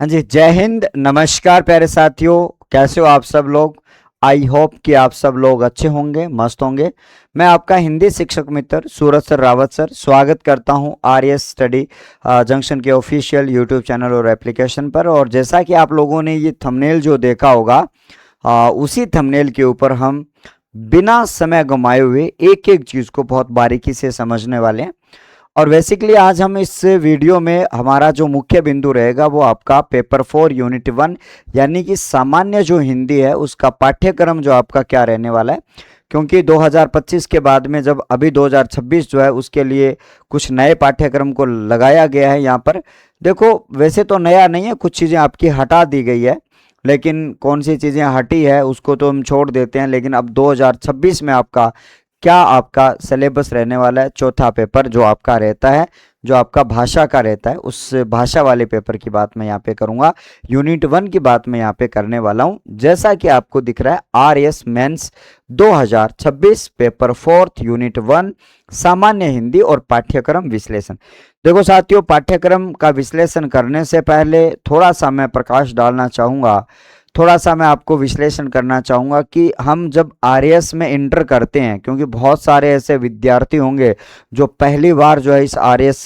हाँ जी, जय हिंद, नमस्कार प्यारे साथियों। कैसे हो आप सब लोग? आई होप कि आप सब लोग अच्छे होंगे, मस्त होंगे। मैं आपका हिंदी शिक्षक मित्र सूरज सर रावत सर स्वागत करता हूं आरएस स्टडी जंक्शन के ऑफिशियल यूट्यूब चैनल और एप्लीकेशन पर। और जैसा कि आप लोगों ने ये थंबनेल जो देखा होगा, उसी थंबनेल के ऊपर हम बिना समय गंवाए हुए एक एक चीज़ को बहुत बारीकी से समझने वाले हैं। और बेसिकली आज हम इस वीडियो में हमारा जो मुख्य बिंदु रहेगा वो आपका पेपर 4 यूनिट 1 यानी कि सामान्य जो हिंदी है उसका पाठ्यक्रम जो आपका क्या रहने वाला है। क्योंकि 2025 के बाद में जब अभी 2026 जो है उसके लिए कुछ नए पाठ्यक्रम को लगाया गया है। यहाँ पर देखो, वैसे तो नया नहीं है, कुछ चीज़ें आपकी हटा दी गई है, लेकिन कौन सी चीज़ें हटी है उसको तो हम छोड़ देते हैं। लेकिन अब 2026 में आपका क्या आपका सिलेबस रहने वाला है, चौथा पेपर जो आपका रहता है, जो आपका भाषा का रहता है, उस भाषा वाले पेपर की बात मैं यहाँ पे करूँगा। यूनिट 1 की बात मैं यहाँ पे करने वाला हूँ। जैसा कि आपको दिख रहा है, आरएस मेंस 2026 पेपर 4 यूनिट 1 सामान्य हिंदी और पाठ्यक्रम विश्लेषण। देखो साथियों, पाठ्यक्रम का विश्लेषण करने से पहले थोड़ा सा मैं प्रकाश डालना चाहूँगा, थोड़ा सा मैं आपको विश्लेषण करना चाहूँगा कि हम जब आरएस में इंटर करते हैं, क्योंकि बहुत सारे ऐसे विद्यार्थी होंगे जो पहली बार जो है इस आरएस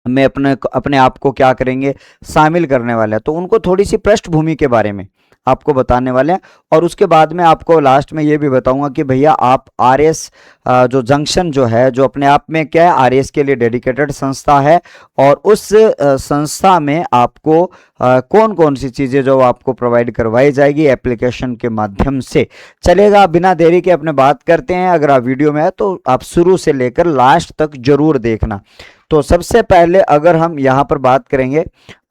में अपने अपने आप को क्या करेंगे, शामिल करने वाले हैं, तो उनको थोड़ी सी पृष्ठभूमि के बारे में आपको बताने वाले हैं। और उसके बाद में आपको लास्ट में ये भी बताऊंगा कि भैया आप आरएस जो जंक्शन जो है, जो अपने आप में क्या है, आरएस के लिए डेडिकेटेड संस्था है। और उस संस्था में आपको कौन कौन सी चीज़ें जो आपको प्रोवाइड करवाई जाएगी एप्लीकेशन के माध्यम से। चलेगा, बिना देरी के अपने बात करते हैं। अगर आप वीडियो में है तो आप शुरू से लेकर लास्ट तक जरूर देखना। तो सबसे पहले अगर हम यहाँ पर बात करेंगे,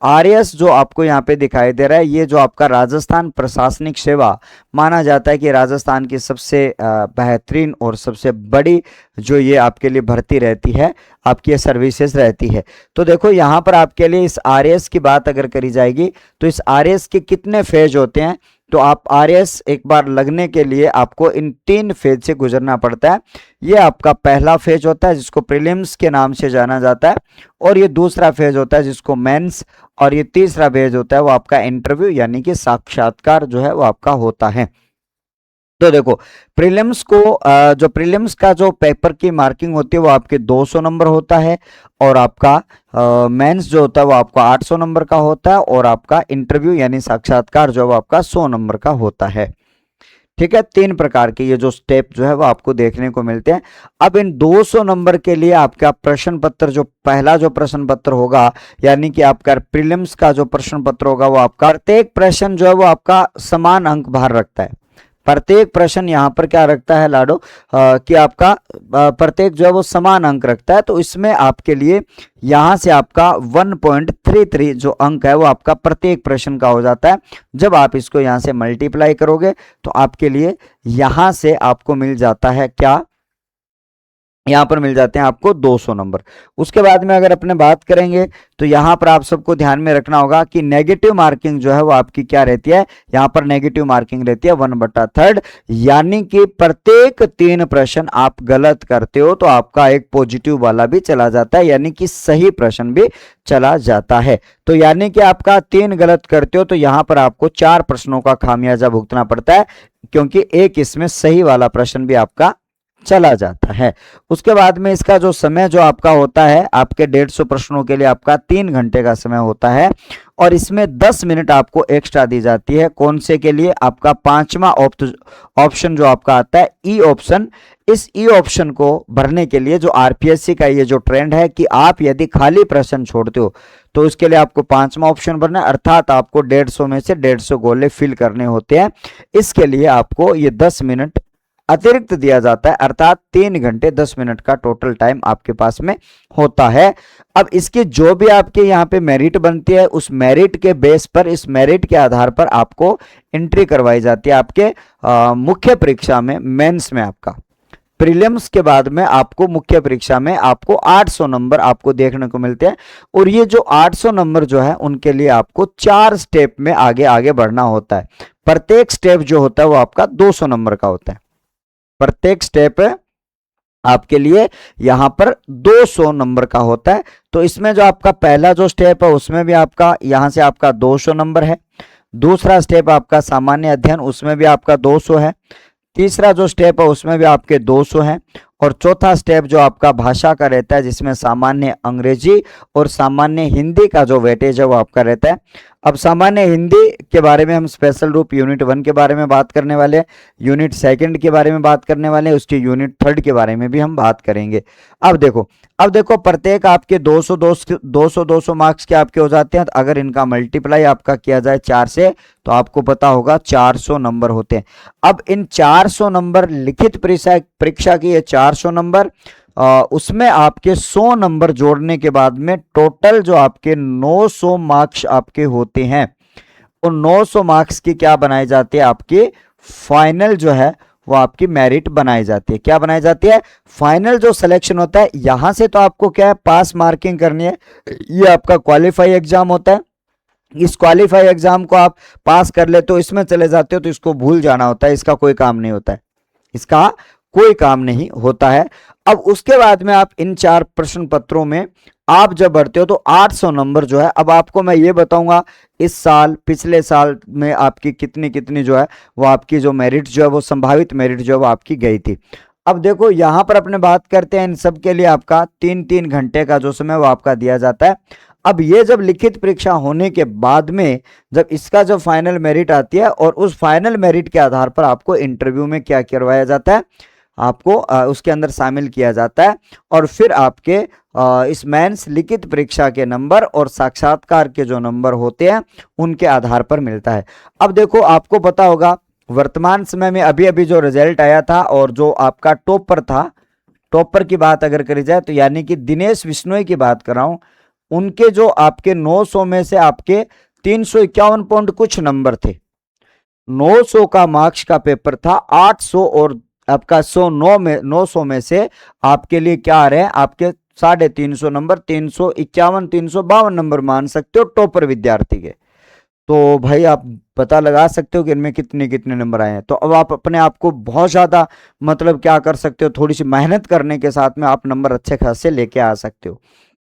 आरएस जो आपको यहाँ पे दिखाई दे रहा है, ये जो आपका राजस्थान प्रशासनिक सेवा माना जाता है कि राजस्थान की सबसे बेहतरीन और सबसे बड़ी जो ये आपके लिए भर्ती रहती है, आपकी ये सर्विसेज रहती है। तो देखो यहाँ पर आपके लिए इस आरएस की बात अगर करी जाएगी तो इस आरएस के कितने फेज होते हैं, तो आप आरएस एक बार लगने के लिए आपको इन 3 फेज से गुजरना पड़ता है। ये आपका पहला फेज होता है जिसको प्रीलिम्स के नाम से जाना जाता है, और ये दूसरा फेज होता है जिसको मेंस, और ये तीसरा फेज होता है वो आपका इंटरव्यू यानी कि साक्षात्कार जो है वो आपका होता है। तो देखो, प्रीलिम्स को जो प्रीलिम्स का जो पेपर की मार्किंग होती है वो आपके 200 नंबर होता है, और आपका मेंस जो होता है वो आपका 800 नंबर का होता है, और आपका इंटरव्यू यानी साक्षात्कार जो है वो आपका 100 नंबर का होता है। ठीक है, 3 प्रकार के ये जो स्टेप जो है वो आपको देखने को मिलते हैं। अब इन 200 नंबर के लिए आपका प्रश्न पत्र, जो पहला जो प्रश्न पत्र होगा यानी कि आपका प्रीलिम्स का जो प्रश्न पत्र होगा, वो आपका प्रत्येक प्रश्न जो है वो आपका समान अंक भार रखता है। प्रत्येक प्रश्न यहाँ पर क्या रखता है लाडो, कि आपका प्रत्येक जो है वो समान अंक रखता है। तो इसमें आपके लिए यहाँ से आपका 1.33 जो अंक है वो आपका प्रत्येक प्रश्न का हो जाता है। जब आप इसको यहाँ से मल्टीप्लाई करोगे तो आपके लिए यहाँ से आपको मिल जाता है क्या, यहाँ पर मिल जाते हैं आपको 200 नंबर। उसके बाद में अगर अपने बात करेंगे तो यहाँ पर आप सबको ध्यान में रखना होगा कि नेगेटिव मार्किंग जो है वो आपकी क्या रहती है, यहाँ पर नेगेटिव मार्किंग रहती है 1/3, यानी कि प्रत्येक 3 प्रश्न आप गलत करते हो तो आपका एक पॉजिटिव वाला भी चला जाता है, यानी कि सही प्रश्न भी चला जाता है। तो यानी कि आपका 3 गलत करते हो तो यहाँ पर आपको 4 प्रश्नों का खामियाजा भुगतना पड़ता है, क्योंकि एक इसमें सही वाला प्रश्न भी आपका चला जाता है। उसके बाद में इसका जो समय जो आपका होता है, आपके 150 प्रश्नों के लिए आपका 3 घंटे का समय होता है, और इसमें 10 मिनट आपको एक्स्ट्रा दी जाती है। कौन से के लिए? आपका 5वां ऑप्शन जो आपका आता है ई ऑप्शन। इस ई ऑप्शन को भरने के लिए जो आरपीएससी का ये जो ट्रेंड है कि आप यदि खाली प्रश्न छोड़ते हो तो इसके लिए आपको 5वां ऑप्शन भरना है, अर्थात आपको 150 में से 150 गोले फिल करने होते हैं। इसके लिए आपको ये 10 मिनट अतिरिक्त दिया जाता है, अर्थात 3 घंटे 10 मिनट का टोटल टाइम आपके पास में होता है। अब इसकी जो भी आपके यहाँ पे मेरिट बनती है, उस मेरिट के बेस पर, इस मेरिट के आधार पर आपको एंट्री करवाई जाती है आपके मुख्य परीक्षा में, मेंस में। आपका प्रीलिम्स के बाद में आपको मुख्य परीक्षा में आपको 800 नंबर आपको देखने को मिलते हैं, और ये जो 800 नंबर जो है उनके लिए आपको 4 स्टेप में आगे आगे बढ़ना होता है। प्रत्येक स्टेप जो होता है वो आपका 200 नंबर का होता है। प्रत्येक स्टेप आपके लिए यहाँ पर 200 नंबर का होता है। तो इसमें जो आपका पहला जो स्टेप है उसमें भी आपका यहाँ से आपका 200 नंबर है। दूसरा स्टेप आपका सामान्य अध्ययन, उसमें भी आपका 200 है। तीसरा जो स्टेप है उसमें भी आपके 200 हैं। और चौथा स्टेप जो आपका भाषा का रहता है, जिसमें सामान्य अंग्रेजी और सामान्य हिंदी का जो वेटेज है वो आपका रहता है। अब सामान्य हिंदी के बारे में हम स्पेशल रूप यूनिट 1 के बारे में बात करने वाले हैं, यूनिट 2 के बारे में बात करने वाले हैं, उसकी यूनिट 3 के बारे में भी हम बात करेंगे। अब देखो प्रत्येक आपके 200 मार्क्स के आपके हो जाते हैं। तो अगर इनका मल्टीप्लाई आपका किया जाए 4 से तो आपको पता होगा 400 नंबर होते हैं। अब इन 400 नंबर लिखित परीक्षा की, ये 400 नंबर, उसमें आपके 100 नंबर जोड़ने के बाद में टोटल जो आपके 900 मार्क्स आपके होते हैं। उन 900 मार्क्स की क्या बनाई जाती है, आपकी फाइनल जो है वो आपकी मेरिट बनाई जाती है। क्या बनाई जाती है, फाइनल जो सिलेक्शन होता है। यहां से तो आपको क्या है, पास मार्किंग करनी है। ये आपका क्वालिफाई एग्जाम होता है। इस क्वालिफाई एग्जाम को आप पास कर ले तो इसमें चले जाते हो तो इसको भूल जाना होता है, इसका कोई काम नहीं होता है, इसका कोई काम नहीं होता है। अब उसके बाद में आप इन 4 प्रश्न पत्रों में आप जब भरते हो तो 800 नंबर जो है, अब आपको मैं ये बताऊंगा इस साल पिछले साल में आपकी कितनी कितनी जो है वो आपकी जो मेरिट जो है वो संभावित मेरिट जो है वो आपकी गई थी। अब देखो यहां पर अपने बात करते हैं, इन सब के लिए आपका 3-3 घंटे का जो समय वो आपका दिया जाता है। अब ये जब लिखित परीक्षा होने के बाद में जब इसका जो फाइनल मेरिट आती है और उस फाइनल मेरिट के आधार पर आपको इंटरव्यू में क्या करवाया जाता है, आपको उसके अंदर शामिल किया जाता है। और फिर आपके इस मेंस लिखित परीक्षा के नंबर और साक्षात्कार के जो नंबर होते हैं उनके आधार पर मिलता है। अब देखो आपको पता होगा वर्तमान समय में अभी अभी जो रिजल्ट आया था और जो आपका टॉपर था, टॉपर की बात अगर करी जाए तो यानी कि दिनेश बिश्नोई की बात कर रहा हूं, उनके जो आपके 900 में से आपके 351 पॉइंट कुछ नंबर थे। 900 का मार्क्स का पेपर था, 800 और आपका 900 में से आपके लिए क्या आ रहे हैं, आपके 350 नंबर, 351 352 नंबर मान सकते हो टॉपर विद्यार्थी के। तो भाई आप पता लगा सकते हो कि इनमें कितने कितने नंबर आए हैं। तो अब आप अपने आप को बहुत ज्यादा मतलब क्या कर सकते हो, थोड़ी सी मेहनत करने के साथ में आप नंबर अच्छे खासे लेके आ सकते हो।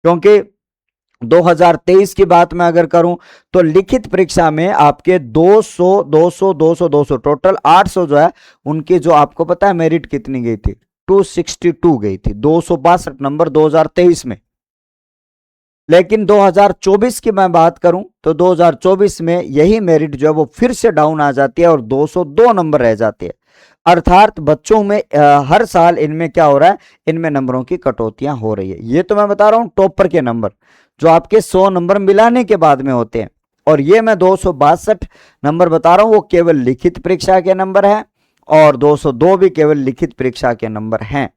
क्योंकि 2023 की बात मैं अगर करूं तो लिखित परीक्षा में आपके 200 टोटल 800 जो है उनकी जो आपको पता है मेरिट कितनी गई थी, 262 गई थी, 262 नंबर 2023 में। लेकिन 2024 की मैं बात करूं तो 2024 में यही मेरिट जो है वो फिर से डाउन आ जाती है और 202 नंबर रह जाते हैं। अर्थात बच्चों में हर साल इनमें क्या हो रहा है, इनमें नंबरों की कटौतियां हो रही है। ये तो मैं बता रहा हूं टॉपर के नंबर जो आपके 100 नंबर मिलाने के बाद में होते हैं, और ये मैं 262 नंबर बता रहा हूं वो केवल लिखित परीक्षा के नंबर है और 202 भी केवल लिखित परीक्षा के नंबर हैं।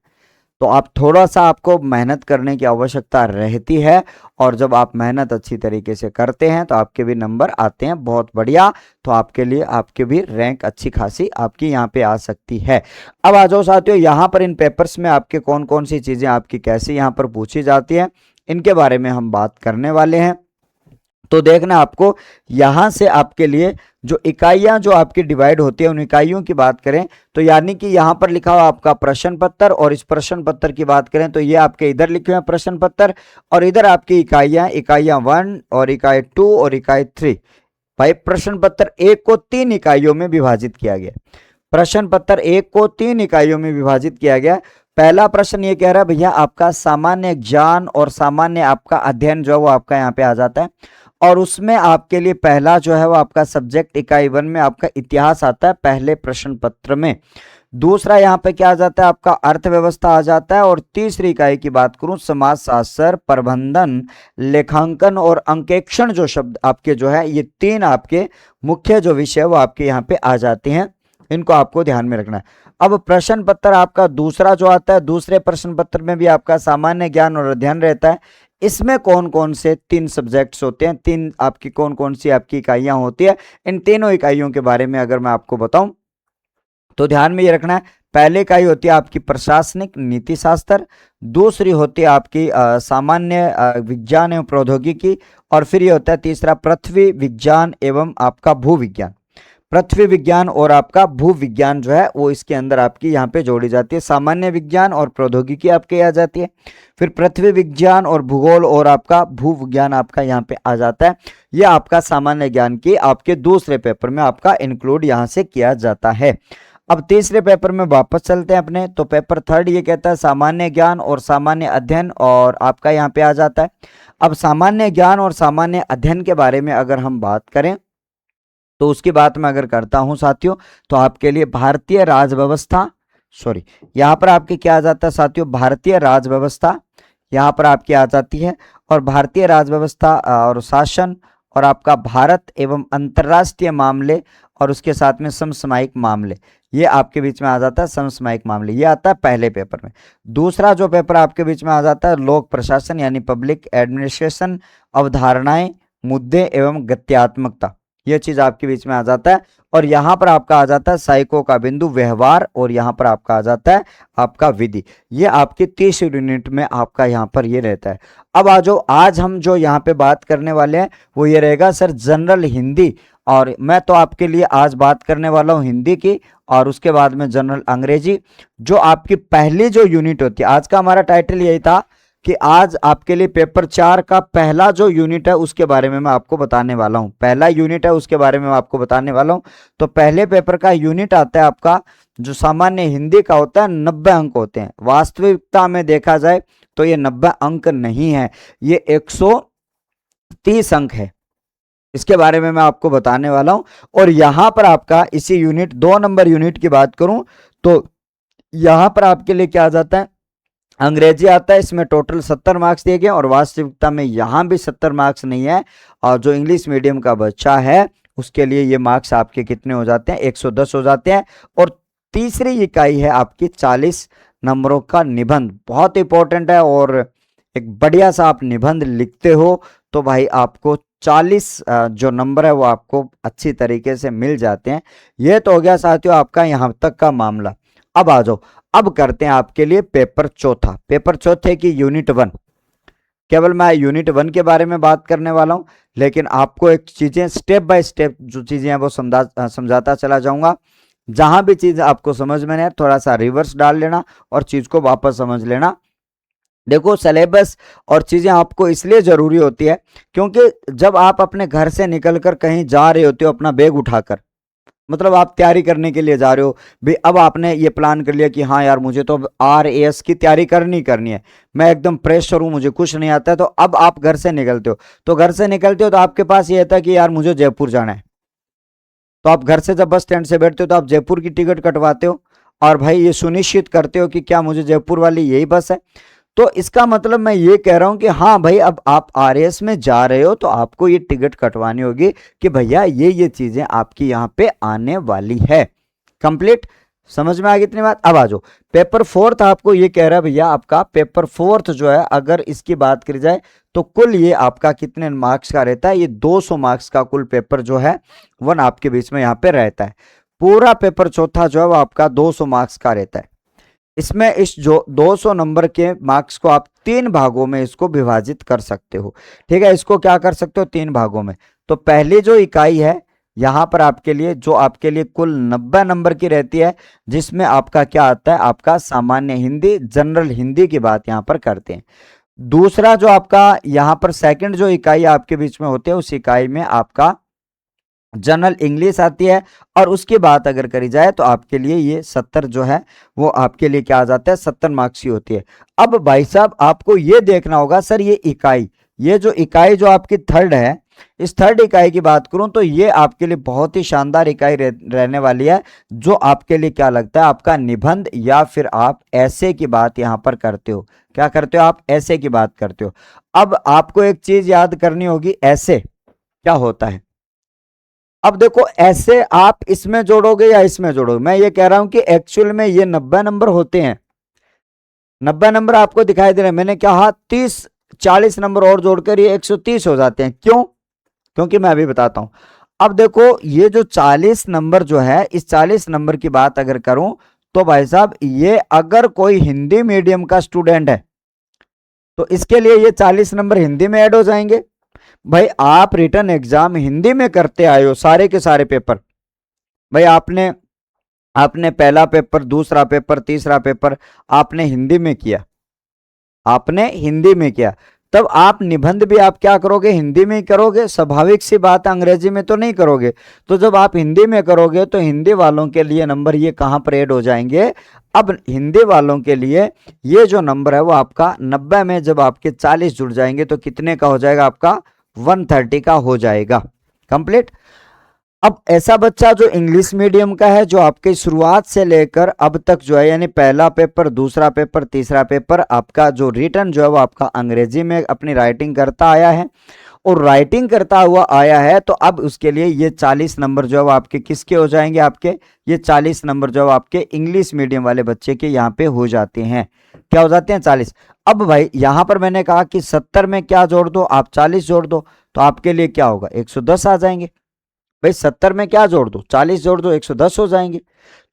तो आप थोड़ा सा आपको मेहनत करने की आवश्यकता रहती है और जब आप मेहनत अच्छी तरीके से करते हैं तो आपके भी नंबर आते हैं बहुत बढ़िया। तो आपके लिए आपके भी रैंक अच्छी खासी आपकी यहाँ पे आ सकती है। अब आ जाओ साथियों, यहाँ पर इन पेपर्स में आपके कौन कौन सी चीजें आपकी कैसे यहाँ पर पूछी जाती हैं इनके बारे में हम बात करने वाले हैं। तो देखना आपको यहां से आपके लिए जो इकाइयां जो आपकी डिवाइड होती है उन इकाइयों की बात करें तो यानी कि यहां पर लिखा हुआ आपका प्रश्न पत्र, और इस प्रश्न पत्र की बात करें तो ये आपके इधर लिखे हुए प्रश्न पत्र और इधर आपकी इकाइयां 1 और इकाई 2 और इकाई 3। भाई प्रश्न पत्र 1 को 3 इकाइयों में विभाजित किया गया। प्रश्न पत्र 1 को 3 इकाइयों में विभाजित किया गया। पहला प्रश्न ये कह रहा है भैया आपका सामान्य ज्ञान और सामान्य आपका अध्ययन जो है वो आपका यहाँ पे आ जाता है, और उसमें आपके लिए पहला जो है वो आपका सब्जेक्ट इकाई 1 में आपका इतिहास आता है पहले प्रश्न पत्र में। दूसरा यहाँ पे क्या आ जाता है, आपका अर्थव्यवस्था आ जाता है, और तीसरी इकाई की बात करूं समाजशास्त्र, प्रबंधन, लेखांकन और अंकेक्षण जो शब्द आपके जो है ये 3 आपके मुख्य जो विषय वो आपके यहाँ पे आ जाते हैं। इनको आपको ध्यान में रखना है। अब प्रश्न पत्र आपका दूसरा जो आता है, दूसरे प्रश्न पत्र में भी आपका सामान्य ज्ञान और अध्ययन रहता है। इसमें कौन कौन से 3 सब्जेक्ट्स होते हैं, 3 आपकी कौन कौन सी आपकी इकाइयां होती है, इन तीनों इकाइयों के बारे में अगर मैं आपको बताऊं तो ध्यान में ये रखना है। पहले इकाई होती है आपकी प्रशासनिक नीति शास्त्र, दूसरी होती है आपकी सामान्य विज्ञान एवं प्रौद्योगिकी, और फिर ये होता है तीसरा पृथ्वी विज्ञान एवं आपका भू विज्ञान। पृथ्वी विज्ञान और आपका भू विज्ञान जो है वो इसके अंदर आपकी यहाँ पे जोड़ी जाती है। सामान्य विज्ञान और प्रौद्योगिकी आपके आ जाती है। फिर पृथ्वी विज्ञान और भूगोल और आपका भू विज्ञान आपका यहाँ पे आ जाता है। ये आपका सामान्य ज्ञान की आपके दूसरे पेपर में आपका इंक्लूड यहाँ से किया जाता है। अब तीसरे पेपर में वापस चलते हैं अपने। तो पेपर थर्ड ये कहता है सामान्य ज्ञान और सामान्य अध्ययन, और आपका यहाँ पे आ जाता है। अब सामान्य ज्ञान और सामान्य अध्ययन के बारे में अगर हम बात करें तो उसकी बात मैं अगर करता हूं साथियों, तो आपके लिए भारतीय राज व्यवस्था, सॉरी यहाँ पर आपके क्या आ जाता है साथियों, भारतीय राज व्यवस्था यहाँ पर आपकी आ जाती है। और भारतीय राज व्यवस्था और शासन और आपका भारत एवं अंतर्राष्ट्रीय मामले और उसके साथ में समसामयिक मामले, ये आपके बीच में आ जाता है। समसामयिक मामले ये आता है पहले पेपर में। दूसरा जो पेपर आपके बीच में आ जाता है लोक प्रशासन यानी पब्लिक एडमिनिस्ट्रेशन, अवधारणाएं, मुद्दे एवं गत्यात्मकता, ये चीज आपके बीच में आ जाता है। और यहाँ पर आपका आ जाता है साइको का बिंदु व्यवहार, और यहाँ पर आपका आ जाता है आपका विधि। ये आपकी 30 यूनिट में आपका यहाँ पर ये रहता है। अब आज हम जो यहाँ पे बात करने वाले हैं वो ये रहेगा सर जनरल हिंदी, और मैं तो आपके लिए आज बात करने वाला हूँ हिंदी की, और उसके बाद में जनरल अंग्रेजी। जो आपकी पहली जो यूनिट होती है, आज का हमारा टाइटल यही था कि आज आपके लिए पेपर 4 का पहला जो यूनिट है उसके बारे में मैं आपको बताने वाला हूं। पहला यूनिट है उसके बारे में मैं आपको बताने वाला हूं। तो पहले पेपर का यूनिट आता है आपका जो सामान्य हिंदी का होता है, 90 अंक होते हैं। वास्तविकता में देखा जाए तो ये 90 अंक नहीं है, ये 130 अंक है। इसके बारे में मैं आपको बताने वाला हूं। और यहां पर आपका इसी यूनिट 2 नंबर यूनिट की बात करूं तो यहां पर आपके लिए क्या आ जाता है, अंग्रेजी आता है। इसमें टोटल 70 मार्क्स दिए गए, और वास्तविकता में यहां भी 70 मार्क्स नहीं है। और जो इंग्लिश मीडियम का बच्चा है उसके लिए ये मार्क्स आपके कितने हो जाते हैं, 110 हो जाते हैं। और तीसरी इकाई है आपकी 40 नंबरों का निबंध, बहुत इंपॉर्टेंट है। और एक बढ़िया सा आप निबंध लिखते हो तो भाई आपको 40 जो नंबर है वो आपको अच्छी तरीके से मिल जाते हैं। ये तो हो गया साथियों आपका यहां तक का मामला। अब आ जाओ, अब करते हैं आपके लिए पेपर चौथा। पेपर चौथे की यूनिट 1, केवल मैं यूनिट 1 के बारे में बात करने वाला हूं, लेकिन आपको एक चीजें स्टेप बाय स्टेप जो चीजें हैं वो समझाता चला जाऊंगा। जहां भी चीज आपको समझ में नहीं, थोड़ा सा रिवर्स डाल लेना और चीज को वापस समझ लेना। देखो सिलेबस और चीजें आपको इसलिए जरूरी होती है क्योंकि जब आप अपने घर से निकलकर कहीं जा रहे होते हो अपना बैग उठाकर, मतलब आप तैयारी करने के लिए जा रहे हो भी, अब आपने ये प्लान कर लिया कि हाँ यार मुझे तो RAS की तैयारी करनी है, मैं एकदम प्रेशर हूँ, मुझे कुछ नहीं आता है। तो अब आप घर से निकलते हो, तो घर से निकलते हो तो आपके पास ये था कि यार मुझे जयपुर जाना है। तो आप घर से जब बस स्टैंड से बैठते हो तो आप जयपुर की टिकट कटवाते हो, और भाई ये सुनिश्चित करते हो कि क्या मुझे जयपुर वाली यही बस है। तो इसका मतलब मैं ये कह रहा हूं कि हाँ भाई अब आप RAS में जा रहे हो तो आपको ये टिकट कटवानी होगी कि भैया ये चीजें आपकी यहाँ पे आने वाली है। कंप्लीट समझ में आ गई इतनी बात। अब आ जाओ पेपर 4 आपको ये कह रहा है भैया आपका पेपर 4 जो है अगर इसकी बात करी जाए तो कुल ये आपका कितने मार्क्स का रहता है, ये 200 मार्क्स का कुल पेपर जो है 1 आपके बीच में यहाँ पे रहता है। पूरा पेपर चौथा जो है वो आपका 200 मार्क्स का रहता है। इसमें इस जो 200 नंबर के मार्क्स को आप 3 भागों में इसको विभाजित कर सकते हो। ठीक है, इसको क्या कर सकते हो 3 भागों में। तो पहली जो इकाई है यहां पर आपके लिए जो आपके लिए कुल 90 नंबर की रहती है, जिसमें आपका क्या आता है, आपका सामान्य हिंदी, जनरल हिंदी की बात यहां पर करते हैं। दूसरा जो आपका यहां पर सेकंड जो इकाई आपके बीच में होती है उस इकाई में आपका जनरल इंग्लिश आती है। और उसकी बात अगर करी जाए तो आपके लिए ये 70 जो है वो आपके लिए क्या आ जाता है, 70 मार्क्स की होती है। अब भाई साहब आपको ये देखना होगा सर ये इकाई, ये जो इकाई जो आपकी थर्ड है, इस थर्ड इकाई की बात करूं तो ये आपके लिए बहुत ही शानदार इकाई रहने वाली है, जो आपके लिए क्या लगता है आपका निबंध या फिर आप ऐसे की बात यहां पर करते हो। क्या करते हो आप, ऐसे की बात करते हो। अब आपको एक चीज याद करनी होगी, ऐसे क्या होता है। अब देखो ऐसे आप इसमें जोड़ोगे या इसमें जोड़ोगे, मैं ये कह रहा हूं कि एक्चुअल में ये 90 नंबर होते हैं। 90 नंबर आपको दिखाई दे रहे हैं, मैंने कहा 40 नंबर और जोड़कर ये 130 हो जाते हैं। क्यों, क्योंकि मैं अभी बताता हूं। अब देखो ये जो 40 नंबर जो है, इस 40 नंबर की बात अगर करूं तो भाई साहब ये अगर कोई हिंदी मीडियम का स्टूडेंट है तो इसके लिए ये 40 नंबर हिंदी में ऐड हो जाएंगे। भाई आप रिटन एग्जाम हिंदी में करते आए हो सारे के सारे पेपर, भाई आपने आपने पहला पेपर, दूसरा पेपर, तीसरा पेपर आपने हिंदी में किया, आपने हिंदी में किया, तब आप निबंध भी आप क्या करोगे, हिंदी में ही करोगे। स्वाभाविक सी बात है, अंग्रेजी में तो नहीं करोगे। तो जब आप हिंदी में करोगे तो हिंदी वालों के लिए नंबर ये कहां पर ऐड हो जाएंगे, अब हिंदी वालों के लिए ये जो नंबर है वो आपका 90 में जब आपके 40 जुड़ जाएंगे तो कितने का हो जाएगा, आपका 130 का हो जाएगा कंप्लीट। अब ऐसा बच्चा जो इंग्लिश मीडियम का है, जो आपके शुरुआत से लेकर अब तक जो है, यानी पहला पेपर, दूसरा पेपर, तीसरा पेपर, आपका जो रिटर्न जो है वो आपका अंग्रेजी में अपनी राइटिंग करता आया है, और राइटिंग करता हुआ आया है, तो अब उसके लिए ये 40 नंबर जो है वो आपके किसके हो जाएंगे, आपके ये 40 नंबर जो है आपके इंग्लिश मीडियम वाले बच्चे के यहाँ पे हो जाते हैं। क्या हो जाते हैं, 40। अब भाई यहां पर मैंने कहा कि 70 में क्या जोड़ दो, आप 40 जोड़ दो, तो आपके लिए क्या होगा, 110 आ जाएंगे। भाई 70 में क्या जोड़ दो, 40 जोड़ दो, 110 हो जाएंगे।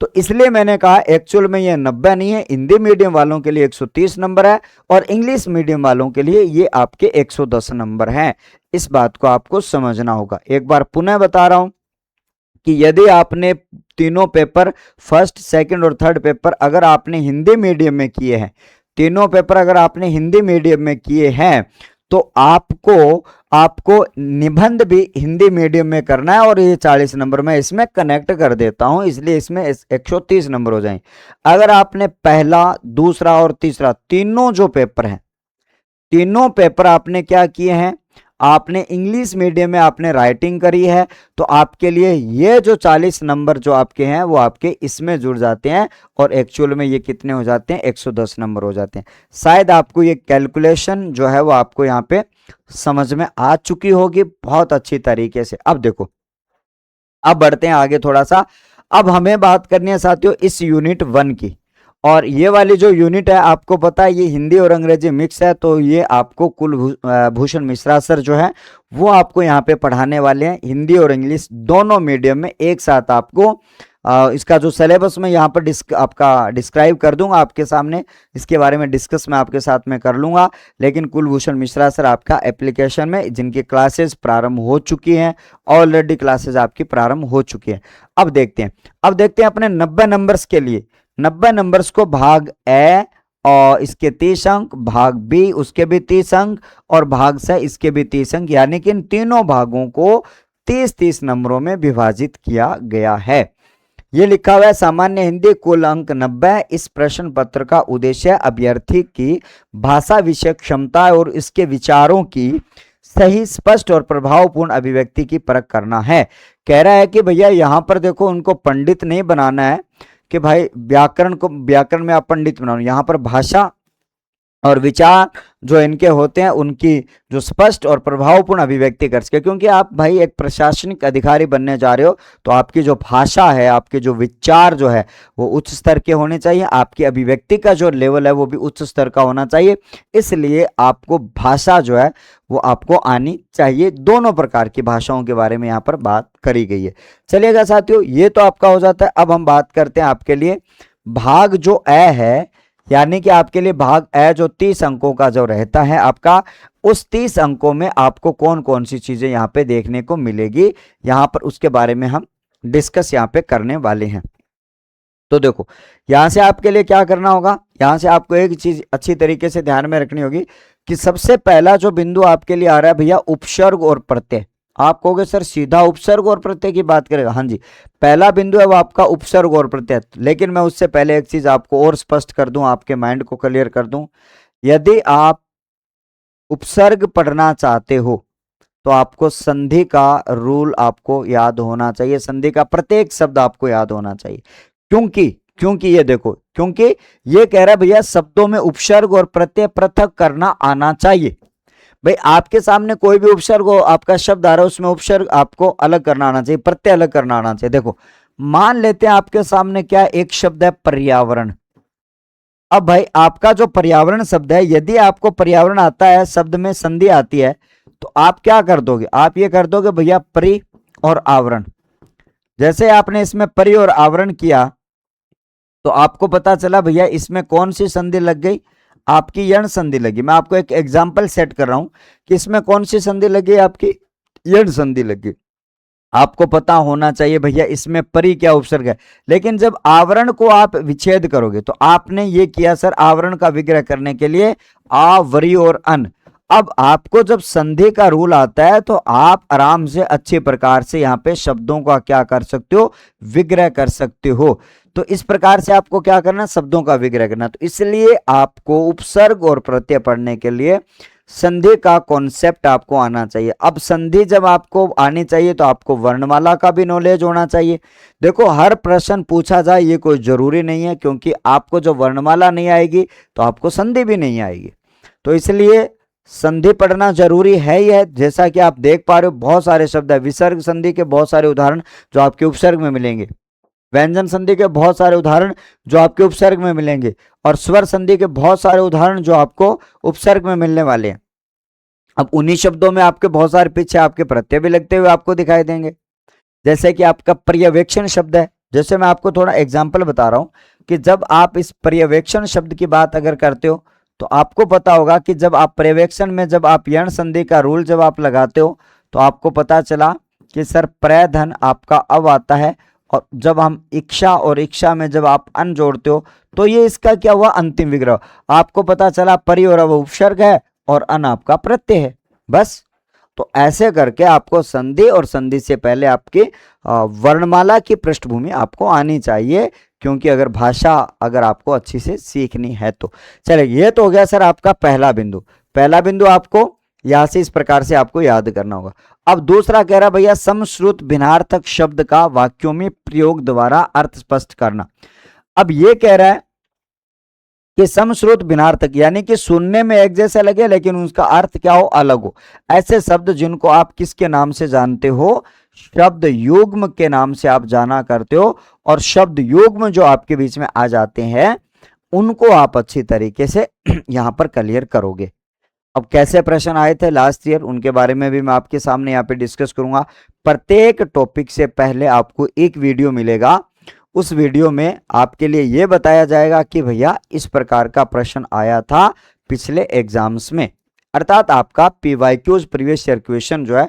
तो इसलिए मैंने कहा एक्चुअल में ये 90 नहीं है, हिंदी मीडियम वालों के लिए 130 नंबर है, और इंग्लिश मीडियम वालों के लिए ये आपके 110 नंबर हैं। इस बात को आपको समझना होगा। एक बार पुनः बता रहा हूं कि यदि आपने तीनों पेपर, फर्स्ट, सेकंड और थर्ड पेपर अगर आपने हिंदी मीडियम में किए हैं, तीनों पेपर अगर आपने हिंदी मीडियम में किए हैं, तो आपको निबंध भी हिंदी मीडियम में करना है, और ये 40 नंबर मैं इसमें कनेक्ट कर देता हूं, इसलिए इसमें 130 नंबर हो जाएंगे। अगर आपने पहला, दूसरा और तीसरा तीनों जो पेपर हैं, तीनों पेपर आपने क्या किए हैं, आपने इंग्लिश मीडियम में आपने राइटिंग करी है, तो आपके लिए ये जो 40 नंबर जो आपके हैं वो आपके इसमें जुड़ जाते हैं, और एक्चुअल में ये कितने हो जाते हैं, 110 नंबर हो जाते हैं। शायद आपको ये कैलकुलेशन जो है वो आपको यहाँ पे समझ में आ चुकी होगी बहुत अच्छी तरीके से। अब देखो, अब बढ़ते हैं आगे थोड़ा सा। अब हमें बात करनी है साथियों इस यूनिट 1 की, और ये वाली जो यूनिट है आपको पता है ये हिंदी और अंग्रेजी मिक्स है, तो ये आपको कुलभूषण मिश्रा सर जो है वो आपको यहाँ पे पढ़ाने वाले हैं, हिंदी और इंग्लिश दोनों मीडियम में एक साथ। आपको इसका जो सिलेबस मैं यहाँ पर आपका डिस्क्राइब कर दूंगा आपके सामने, इसके बारे में डिस्कस मैं आपके साथ में कर लूंगा। लेकिन कुलभूषण मिश्रा सर आपका एप्लीकेशन में जिनकी क्लासेस प्रारंभ हो चुकी हैं, ऑलरेडी क्लासेस आपकी प्रारंभ हो चुकी है। अब देखते हैं अपने 90 नंबर्स के लिए, 90 नंबर्स को भाग ए और इसके 30 अंक, भाग बी उसके भी 30 अंक, और भाग स इसके भी 30 अंक, यानी कि इन तीनों भागों को 30-30 नंबरों में विभाजित किया गया है। ये लिखा हुआ है सामान्य हिंदी कुल अंक 90। इस प्रश्न पत्र का उद्देश्य अभ्यर्थी की भाषा विषय क्षमता और इसके विचारों की सही, स्पष्ट और प्रभावपूर्ण अभिव्यक्ति की परख करना है। कह रहा है कि भैया यहाँ पर देखो, उनको पंडित नहीं बनाना है कि भाई व्याकरण में आप पंडित बनाओ, यहाँ पर भाषा और विचार जो इनके होते हैं उनकी जो स्पष्ट और प्रभावपूर्ण अभिव्यक्ति कर सके। क्योंकि आप भाई एक प्रशासनिक अधिकारी बनने जा रहे हो, तो आपकी जो भाषा है, आपके जो विचार जो है वो उच्च स्तर के होने चाहिए, आपकी अभिव्यक्ति का जो लेवल है वो भी उच्च स्तर का होना चाहिए। इसलिए आपको भाषा जो है वो आपको आनी चाहिए। दोनों प्रकार की भाषाओं के बारे में यहाँ पर बात करी गई है। चलिएगा साथियों, ये तो आपका हो जाता है। अब हम बात करते हैं आपके लिए भाग जो ए है, यानी कि आपके लिए भाग ए जो 30 अंकों का जो रहता है आपका, उस 30 अंकों में आपको कौन कौन सी चीजें यहाँ पे देखने को मिलेगी, यहाँ पर उसके बारे में हम डिस्कस यहाँ पे करने वाले हैं। तो देखो, यहां से आपके लिए क्या करना होगा, यहां से आपको एक चीज अच्छी तरीके से ध्यान में रखनी होगी कि सबसे पहला जो बिंदु आपके लिए आ रहा है भैया, उपसर्ग और प्रत्यय। आप कहोगे सर सीधा उपसर्ग और प्रत्यय की बात करेगा, हाँ जी, पहला बिंदु है वो आपका उपसर्ग और प्रत्यय। लेकिन मैं उससे पहले एक चीज आपको और स्पष्ट कर दूं, आपके माइंड को क्लियर कर दूं। यदि आप उपसर्ग पढ़ना चाहते हो तो आपको संधि का रूल आपको याद होना चाहिए, संधि का प्रत्येक शब्द आपको याद होना चाहिए। क्योंकि ये देखो, क्योंकि ये कह रहा है भैया शब्दों में उपसर्ग और प्रत्यय पृथक करना आना चाहिए। भाई आपके सामने कोई भी उपसर्ग हो, आपका शब्द आ रहा है, उसमें उपसर्ग आपको अलग करना आना चाहिए, प्रत्यय अलग करना आना चाहिए। देखो मान लेते हैं आपके सामने क्या एक शब्द है, पर्यावरण। अब भाई आपका जो पर्यावरण शब्द है, यदि आपको पर्यावरण आता है, शब्द में संधि आती है, तो आप क्या कर दोगे, आप ये कर दोगे भैया परि और आवरण। जैसे आपने इसमें परि और आवरण किया तो आपको पता चला भैया इसमें कौन सी संधि लग गई, आपकी यण संधि लगी। मैं आपको एक एग्जांपल सेट कर रहा हूं कि इसमें कौन सी संधि लगी, आपकी यण संधि लगी। आपको पता होना चाहिए भैया इसमें परि क्या उपसर्ग है। लेकिन जब आवरण को आप विच्छेद करोगे तो आपने ये किया सर आवरण का विग्रह करने के लिए आ, वरी और अन। अब आपको जब संधि का रूल आता है तो आप आराम से अच्छे प्रकार से यहाँ पे शब्दों का क्या कर सकते हो, विग्रह कर सकते हो। तो इस प्रकार से आपको क्या करना, शब्दों का विग्रह करना। तो इसलिए आपको उपसर्ग और प्रत्यय पढ़ने के लिए संधि का कॉन्सेप्ट आपको आना चाहिए। अब संधि जब आपको आनी चाहिए तो आपको वर्णमाला का भी नॉलेज होना चाहिए। देखो हर प्रश्न पूछा जाए ये कोई जरूरी नहीं है, क्योंकि आपको जब वर्णमाला नहीं आएगी तो आपको संधि भी नहीं आएगी। तो इसलिए संधि पढ़ना जरूरी है ही है। जैसा कि आप देख पा रहे हो बहुत सारे शब्द है, विसर्ग संधि के बहुत सारे उदाहरण जो आपके उपसर्ग में मिलेंगे, व्यंजन संधि के बहुत सारे उदाहरण जो आपके उपसर्ग में मिलेंगे, और स्वर संधि के बहुत सारे उदाहरण जो आपको उपसर्ग में मिलने वाले हैं। अब उन्हीं शब्दों में आपके बहुत सारे पीछे आपके प्रत्यय भी लगते हुए आपको दिखाई देंगे। जैसे कि आपका पर्यवेक्षण शब्द है, जैसे मैं आपको थोड़ा एग्जाम्पल बता रहा हूं कि जब आप इस पर्यवेक्षण शब्द की बात अगर करते हो तो आपको पता होगा कि जब आप पर्यवेक्षण में जब आप यण संधि का रूल जब आप लगाते हो तो आपको पता चला कि सर प्रय धन आपका अब आता है, और जब हम इच्छा और इच्छा में जब आप अन जोड़ते हो तो ये इसका क्या हुआ, अंतिम विग्रह। आपको पता चला परि और अब उपसर्ग है और अन आपका प्रत्यय है, बस। तो ऐसे करके आपको संधि और संधि से पहले आपकी वर्णमाला की पृष्ठभूमि आपको आनी चाहिए, क्योंकि अगर भाषा अगर आपको अच्छी से सीखनी है तो। चलिए ये तो हो गया सर आपका पहला बिंदु। पहला बिंदु आपको यहां से इस प्रकार से आपको याद करना होगा। अब दूसरा कह रहा भैया समश्रुत भिन्नार्थक शब्द का वाक्यों में प्रयोग द्वारा अर्थ स्पष्ट करना। अब ये कह रहा है कि समश्रुत भिन्नार्थक यानी कि सुनने में एक जैसा लगे लेकिन उसका अर्थ क्या हो, अलग हो। ऐसे शब्द जिनको आप किसके नाम से जानते हो, शब्द युग्म के नाम से आप जाना करते हो, और शब्द युग्म जो आपके बीच में आ जाते हैं उनको आप अच्छी तरीके से यहां पर क्लियर करोगे। अब कैसे प्रश्न आए थे लास्ट ईयर उनके बारे में भी मैं आपके सामने यहाँ पे डिस्कस करूंगा। प्रत्येक टॉपिक से पहले आपको एक वीडियो मिलेगा, उस वीडियो में आपके लिए यह बताया जाएगा कि भैया इस प्रकार का प्रश्न आया था पिछले एग्जाम्स में, अर्थात आपका पीवाईक्यूज प्रीवियस ईयर क्वेश्चन जो है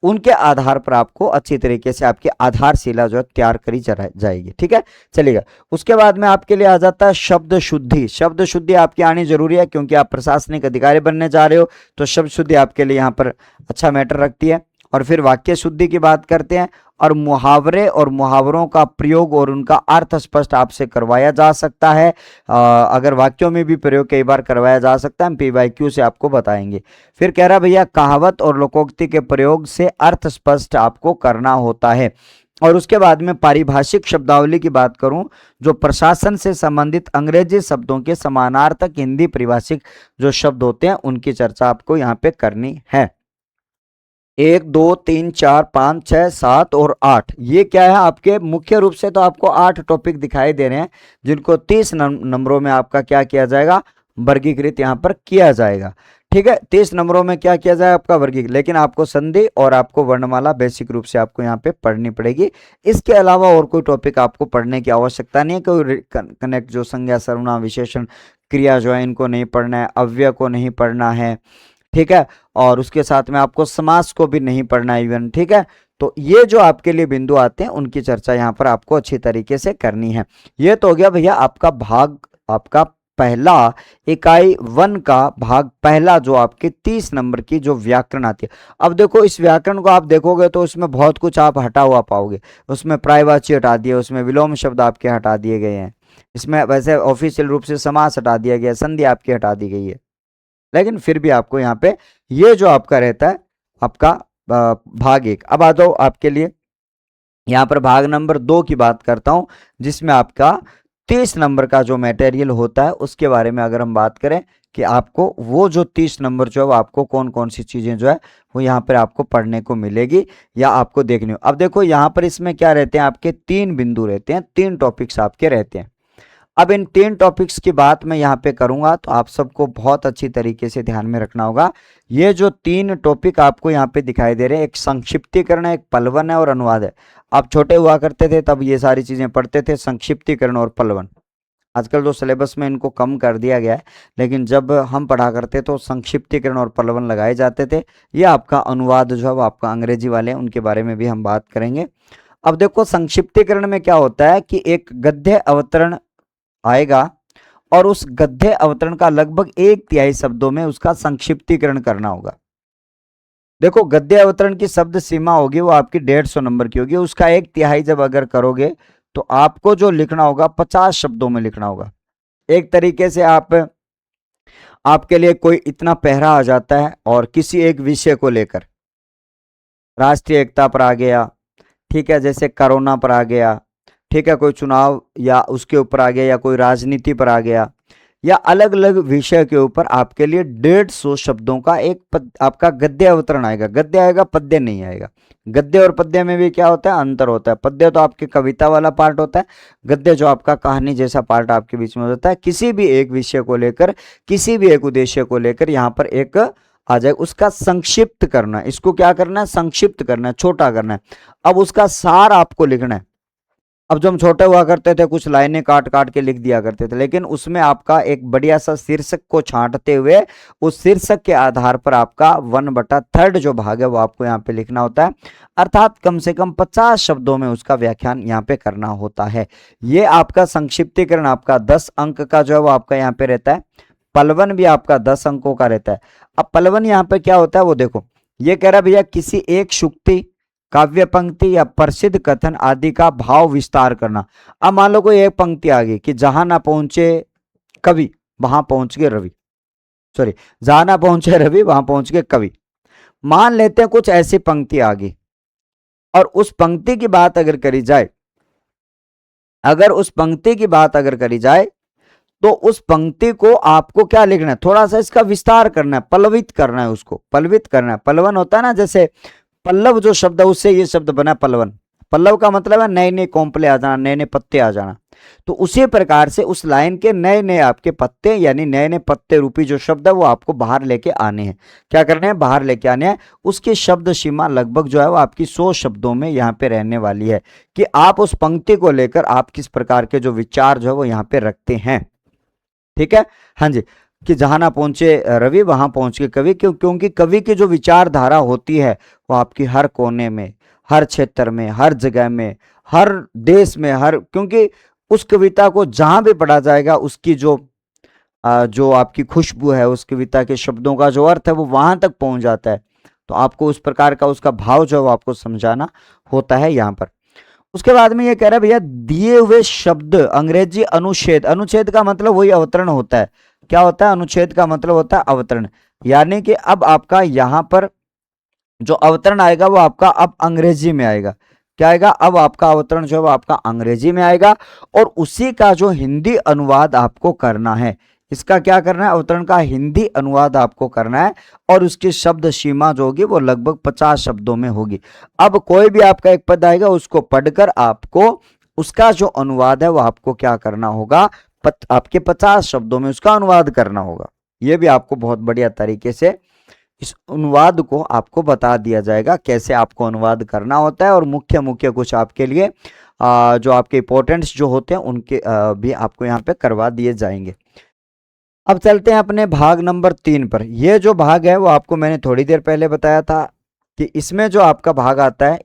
उनके आधार पर आपको अच्छी तरीके से आपकी आधारशिला जो है तैयार करी जाएगी। ठीक है, चलिएगा। उसके बाद में आपके लिए आ जाता है शब्द शुद्धि। शब्द शुद्धि आपकी आनी जरूरी है, क्योंकि आप प्रशासनिक अधिकारी बनने जा रहे हो, तो शब्द शुद्धि आपके लिए यहाँ पर अच्छा मैटर रखती है। और फिर वाक्य शुद्धि की बात करते हैं, और मुहावरे और मुहावरों का प्रयोग और उनका अर्थ स्पष्ट आपसे करवाया जा सकता है। अगर वाक्यों में भी प्रयोग कई बार करवाया जा सकता है, हम पीवाईक्यू से आपको बताएंगे। फिर कह रहा भैया कहावत और लोकोक्ति के प्रयोग से अर्थ स्पष्ट आपको करना होता है। और उसके बाद में पारिभाषिक शब्दावली की बात करूं, जो प्रशासन से संबंधित अंग्रेजी शब्दों के समानार्थक हिंदी परिभाषिक जो शब्द होते हैं उनकी चर्चा आपको यहाँ पे करनी है। 1 2 3 4 5 6 7 और 8 ये क्या है आपके, मुख्य रूप से तो आपको 8 टॉपिक दिखाई दे रहे हैं जिनको 30 नंबरों में आपका क्या किया जाएगा, वर्गीकृत यहाँ पर किया जाएगा। ठीक है, 30 नंबरों में क्या किया जाएगा आपका वर्गीकृत, लेकिन आपको संधि और आपको वर्णमाला बेसिक रूप से आपको यहाँ पे पढ़नी पड़ेगी। इसके अलावा और कोई टॉपिक आपको पढ़ने की आवश्यकता नहीं है। कोई कनेक्ट जो संज्ञा सर्वनाम विशेषण क्रिया जो है इनको नहीं पढ़ना है, अव्यय को नहीं पढ़ना है। ठीक है, और उसके साथ में आपको समास को भी नहीं पढ़ना है इवन। ठीक है, तो ये जो आपके लिए बिंदु आते हैं उनकी चर्चा यहाँ पर आपको अच्छी तरीके से करनी है। ये तो हो गया भैया आपका भाग, आपका पहला इकाई 1 का भाग पहला, जो आपके 30 नंबर की जो व्याकरण आती है। अब देखो इस व्याकरण को आप देखोगे तो इसमें बहुत कुछ आप हटा हुआ पाओगे। उसमें प्रायवाची हटा दिए, उसमें विलोम शब्द आपके हटा दिए गए हैं, इसमें वैसे ऑफिशियल रूप से समास हटा दिया गया, संधि आपकी हटा दी गई है, लेकिन फिर भी आपको यहाँ पे ये जो आपका रहता है आपका भाग 1। अब आ जाओ आपके लिए यहाँ पर भाग नंबर 2 की बात करता हूं, जिसमें आपका 30 नंबर का जो मटेरियल होता है उसके बारे में अगर हम बात करें कि आपको वो जो 30 नंबर जो है वो आपको कौन कौन सी चीजें जो है वो यहाँ पर आपको पढ़ने को मिलेगी या आपको देखनी हो। अब देखो यहाँ पर इसमें क्या रहते हैं, आपके 3 बिंदु रहते हैं, 3 टॉपिक्स आपके रहते हैं। अब इन 3 टॉपिक्स की बात मैं यहाँ पे करूंगा तो आप सबको बहुत अच्छी तरीके से ध्यान में रखना होगा। ये जो 3 टॉपिक आपको यहाँ पे दिखाई दे रहे हैं, एक संक्षिप्तीकरण है, एक पलवन है और अनुवाद है। आप छोटे हुआ करते थे तब ये सारी चीजें पढ़ते थे, संक्षिप्तीकरण और पलवन। आजकल तो सिलेबस में इनको कम कर दिया गया है, लेकिन जब हम पढ़ा करते तो संक्षिप्तीकरण और पल्लवन लगाए जाते थे। ये आपका अनुवाद जो है वो आपका अंग्रेजी वाले हैं, उनके बारे में भी हम बात करेंगे। अब देखो संक्षिप्तीकरण में क्या होता है कि एक गद्य अवतरण आएगा और उस गद्य अवतरण का लगभग 1/3 शब्दों में उसका संक्षिप्तीकरण करना होगा। देखो गद्य अवतरण की शब्द सीमा होगी वो आपकी 150 नंबर की होगी, उसका 1/3 जब अगर करोगे तो आपको जो लिखना होगा 50 शब्दों में लिखना होगा। एक तरीके से आपके लिए कोई इतना पहरा आ जाता है और किसी एक विषय को लेकर, राष्ट्रीय एकता पर आ गया, ठीक है, जैसे कोरोना पर आ गया, ठीक है, कोई चुनाव या उसके ऊपर आ गया, या कोई राजनीति पर आ गया, या अलग अलग विषय के ऊपर आपके लिए 150 शब्दों का आपका गद्य अवतरण आएगा। गद्य आएगा, पद्य नहीं आएगा। गद्य और पद्य में भी क्या होता है, अंतर होता है। पद्य तो आपकी कविता वाला पार्ट होता है, गद्य जो आपका कहानी जैसा पार्ट आपके बीच में होता है। किसी भी एक विषय को लेकर, किसी भी एक उद्देश्य को लेकर यहाँ पर एक आ जाए, उसका संक्षिप्त करना है। इसको क्या करना है, संक्षिप्त करना है, छोटा करना है। अब उसका सार आपको लिखना है। अब जो हम छोटे हुआ करते थे कुछ लाइनें काट काट के लिख दिया करते थे, लेकिन उसमें आपका एक बढ़िया सा शीर्षक को छांटते हुए उस शीर्षक के आधार पर आपका 1/3 जो भाग है वो आपको यहाँ पे लिखना होता है। अर्थात कम से कम 50 शब्दों में उसका व्याख्यान यहाँ पे करना होता है। ये आपका संक्षिप्तीकरण आपका 10 अंक का जो है वो आपका यहाँ पे रहता है। पलवन भी आपका 10 अंकों का रहता है। अब पलवन यहाँ पे क्या होता है वो देखो, ये कह रहा है भैया किसी एक शुक्ति, काव्य पंक्ति या प्रसिद्ध कथन आदि का भाव विस्तार करना। अब मान लो कोई एक पंक्ति आ गई कि जहां ना पहुंचे कवि वहां पहुंच गए रवि, सॉरी, जहां ना पहुंचे रवि वहां पहुंच गए कवि। मान लेते हैं कुछ ऐसी पंक्ति आ गई और उस पंक्ति की बात अगर करी जाए, अगर उस पंक्ति की बात अगर करी जाए तो उस पंक्ति को आपको क्या लिखना है, थोड़ा सा इसका विस्तार करना है, पल्लवित करना है, उसको पल्लवित करना है। पल्लवन होता है ना, जैसे पल्लव जो शब्द है उससे ये शब्द बना पल्लवन। पल्लव का मतलब है नए नए कोंपले आ जाना, नए नए पत्ते आ जाना। तो उसी प्रकार से उस लाइन के नए नए आपके पत्ते यानी नए नए पत्ते रूपी जो शब्द है वो आपको बाहर लेके आने हैं। क्या करने हैं, बाहर लेके आने हैं। उसकी शब्द सीमा लगभग जो है वो आपकी 100 शब्दों में यहाँ पे रहने वाली है कि आप उस पंक्ति को लेकर आप किस प्रकार के जो विचार जो है वो यहाँ पे रखते हैं। ठीक है, हाँ जी, कि जहां ना पहुंचे रवि वहां पहुंच के कवि। क्योंकि कवि की जो विचारधारा होती है वो आपकी हर कोने में, हर क्षेत्र में, हर जगह में, हर देश में, क्योंकि उस कविता को जहां भी पढ़ा जाएगा उसकी जो आपकी खुशबू है, उस कविता के शब्दों का जो अर्थ है वो वहां तक पहुंच जाता है। तो आपको उस प्रकार का उसका भाव जो है वो आपको समझाना होता है यहाँ पर। उसके बाद में ये कह रहा है भैया दिए हुए शब्द अंग्रेजी अनुच्छेद, अनुच्छेद का मतलब वही अवतरण होता है। क्या होता है, अनुच्छेद का मतलब होता है अवतरण। यानी कि अब आपका यहां पर जो अवतरण आएगा वो आपका अब अंग्रेजी में आएगा। क्या आएगा, अब आपका अवतरण जो है वो आपका अंग्रेजी में आएगा और उसी का जो हिंदी अनुवाद आपको करना है। इसका क्या करना है, अवतरण का हिंदी अनुवाद आपको करना है और उसकी शब्द सीमा जो होगी वो लगभग 50 शब्दों में होगी। अब कोई भी आपका एक पद आएगा उसको पढ़कर आपको उसका जो अनुवाद है वो आपको क्या करना होगा, आपके 50 शब्दों में उसका अनुवाद करना होगा। ये भी आपको बहुत बढ़िया तरीके से इस अनुवाद को आपको बता दिया जाएगा कैसे आपको अनुवाद करना होता है और मुख्य मुख्य कुछ आपके लिए जो आपके इंपॉर्टेंट्स जो होते हैं उनके भी आपको यहाँ पे करवा दिए जाएंगे। अब चलते हैं अपने भाग नंबर 3 पर। ये जो भाग है वो आपको मैंने थोड़ी देर पहले बताया था कि इसमें जो आपका भाग आता है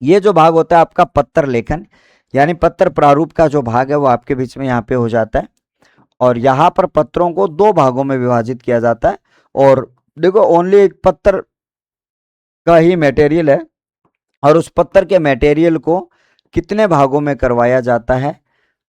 ये जो भाग होता है आपका पत्र लेखन यानी पत्र प्रारूप का जो भाग है वो आपके बीच में यहाँ पे हो जाता है। और यहाँ पर पत्रों को 2 भागों में विभाजित किया जाता है। और देखो ओनली एक पत्र का ही मटेरियल है और उस पत्र के मटेरियल को कितने भागों में करवाया जाता है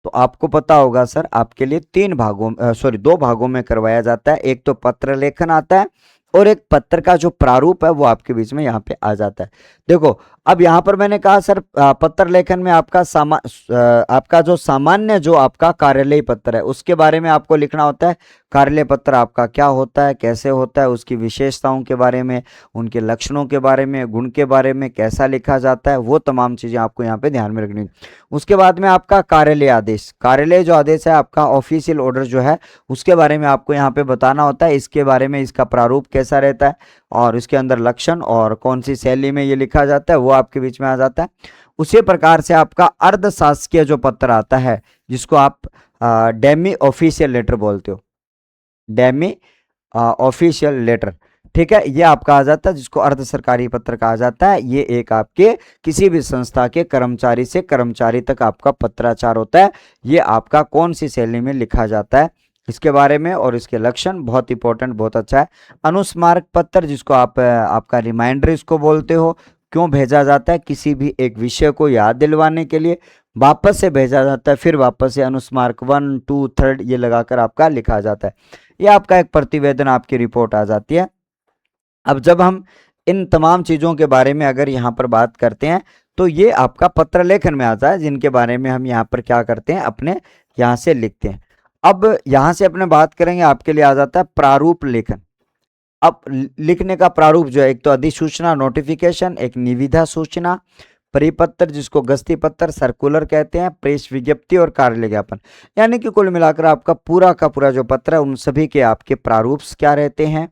तो आपको पता होगा सर, आपके लिए 2 भागों में करवाया जाता है। एक तो पत्र लेखन आता है और एक पत्र का जो प्रारूप है वो आपके बीच में यहाँ पे आ जाता है। देखो अब यहाँ पर मैंने कहा सर पत्र लेखन में आपका जो सामान्य जो आपका कार्यालय पत्र है उसके बारे में आपको लिखना होता है। कार्यालय पत्र आपका क्या होता है, कैसे होता है, उसकी विशेषताओं के बारे में, उनके लक्षणों के बारे में, गुण के बारे में, कैसा लिखा जाता है, वो तमाम चीज़ें आपको यहाँ पे ध्यान में रखनी। उसके बाद में आपका कार्यालय आदेश, कार्यालय जो आदेश है आपका ऑफिशियल ऑर्डर जो है उसके बारे में आपको यहाँ पे बताना होता है। इसके बारे में इसका प्रारूप कैसा रहता है और इसके अंदर लक्षण और कौन सी शैली में ये लिखा जाता है वो आपके बीच में आ जाता है। उसी प्रकार से आपका अर्धशासकीय जो पत्र आता है, जिसको आप डेमी ऑफिशियल लेटर बोलते हो, डेमी ऑफिशियल लेटर, ठीक है, ये आपका आ जाता है, जिसको अर्ध सरकारी पत्र कहा जाता है। ये एक आपके किसी भी संस्था के कर्मचारी से कर्मचारी तक आपका पत्राचार होता है। ये आपका कौन सी शैली में लिखा जाता है, इसके बारे में और इसके लक्षण बहुत इंपॉर्टेंट, बहुत अच्छा है। अनुस्मारक पत्र, जिसको आप आपका रिमाइंडर इसको बोलते हो, क्यों भेजा जाता है? किसी भी एक विषय को याद दिलवाने के लिए वापस से भेजा जाता है, फिर वापस से अनुस्मारक 1, 2, 3 ये लगाकर आपका लिखा जाता है। ये आपका एक प्रतिवेदन, आपकी रिपोर्ट आ जाती है। अब जब हम इन तमाम चीज़ों के बारे में अगर यहाँ पर बात करते हैं, तो ये आपका पत्र लेखन में आता है, जिनके बारे में हम यहाँ पर क्या करते हैं, अपने यहाँ से लिखते हैं। अब यहाँ से अपने बात करेंगे, आपके लिए आ जाता है प्रारूप लेखन। अब लिखने का प्रारूप जो है, एक तो अधिसूचना नोटिफिकेशन, एक निविदा सूचना, परिपत्र जिसको गस्ती पत्र सर्कुलर कहते हैं, प्रेस विज्ञप्ति और कार्यालय ज्ञापन, यानी कि कुल मिलाकर आपका पूरा का पूरा जो पत्र है, उन सभी के आपके प्रारूप क्या रहते हैं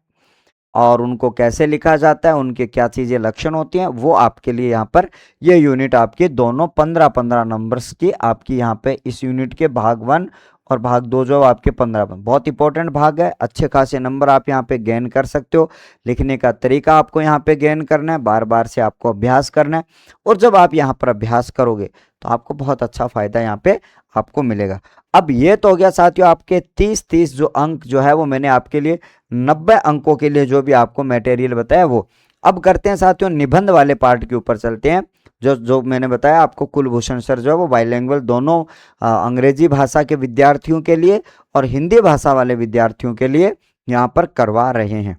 और उनको कैसे लिखा जाता है, उनके क्या चीज़ें लक्षण होती हैं, वो आपके लिए यहाँ पर ये यूनिट आपके दोनों 15-15 नंबर्स की आपकी यहाँ पे इस यूनिट के भाग 1 और भाग 2 जो आपके 15 बहुत इंपॉर्टेंट भाग है। अच्छे खासे नंबर आप यहाँ पे गेन कर सकते हो। लिखने का तरीका आपको यहाँ पे गेन करना है, बार बार से आपको अभ्यास करना है, और जब आप यहाँ पर अभ्यास करोगे तो आपको बहुत अच्छा फायदा यहाँ पे आपको मिलेगा। अब ये तो हो गया साथियों आपके 30 जो अंक जो है वो मैंने आपके लिए 90 अंकों के लिए जो भी आपको मटेरियल बताया वो। अब करते हैं साथियों निबंध वाले पार्ट के ऊपर चलते हैं। जो मैंने बताया आपको कुलभूषण सर जो है वो बाइलिंगुअल दोनों अंग्रेजी भाषा के विद्यार्थियों के लिए और हिंदी भाषा वाले विद्यार्थियों के लिए यहाँ पर करवा रहे हैं।